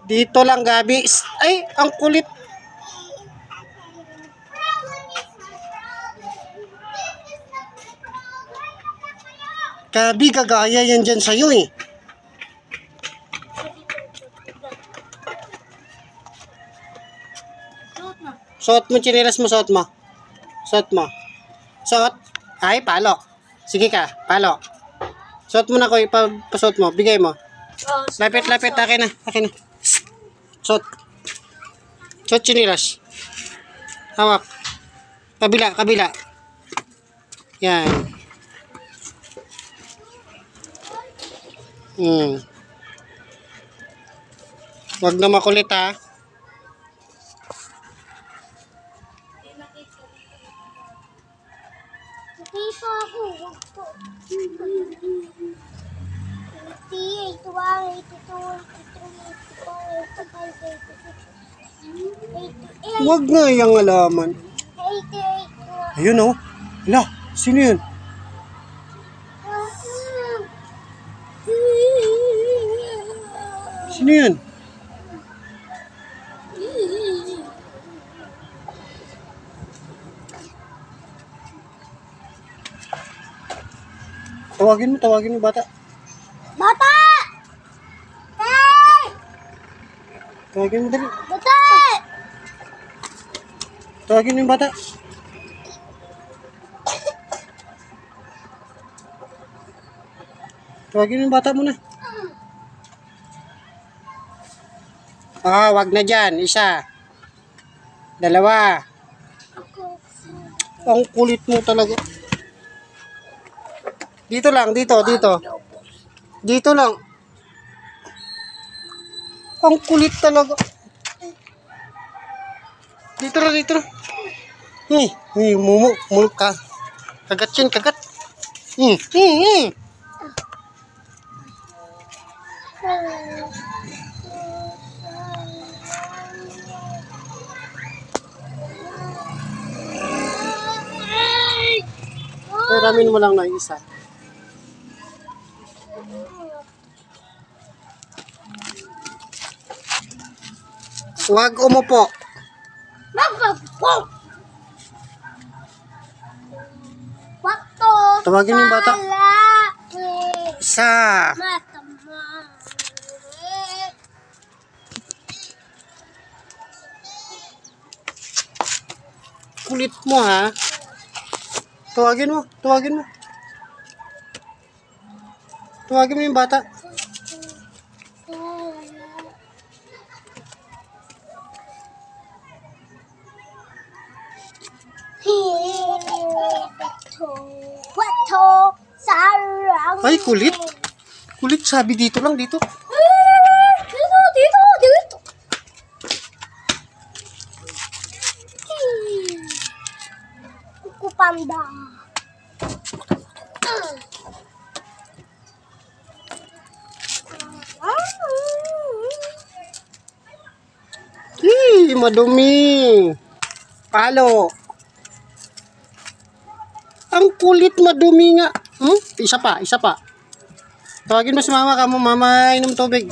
Dito lang, Gabi. Ay, ang kulit. Gabi, gagaya yan dyan sa'yo eh. Suot mo, chinilas mo, suot mo. Suot mo. Suot. Ay, palo. Sige ka, palo. Suot mo na ko, ipasuot mo. Bigay mo. Lapit, akin na. Suot. Suot, chinilas. Hawak. Kabila. Yan. Wag na makulit ha. Dito ako. Wag nga yung alaman. Ayun oh. Hala, sino yun? Sino yun? Tawagin mo bata. Bata! Hey! Tawagin mo dali. Bata! Tawagin mo yung bata. Tawagin mo yung bata muna. Wag na dyan. Isa. Dalawa. Ang kulit mo talaga. Dito lang, dito. Dito lang. Ang kulit talaga. Dito lang. Mulok ka. Kagat yan, kagat. Ramin mo lang na isa. Huwag umupo. Tawagin mo yung bata. Isa. Kulit mo ha. Tawagin mo. Tawagin mo yung bata. Ay, kulit. Kulit, sabi dito lang, dito. Dito. Kupanda. Madumi. Palo. Ang kulit, madumi nga. Isa pa. Tawagin mo si mama ka mo, mama inom tubig.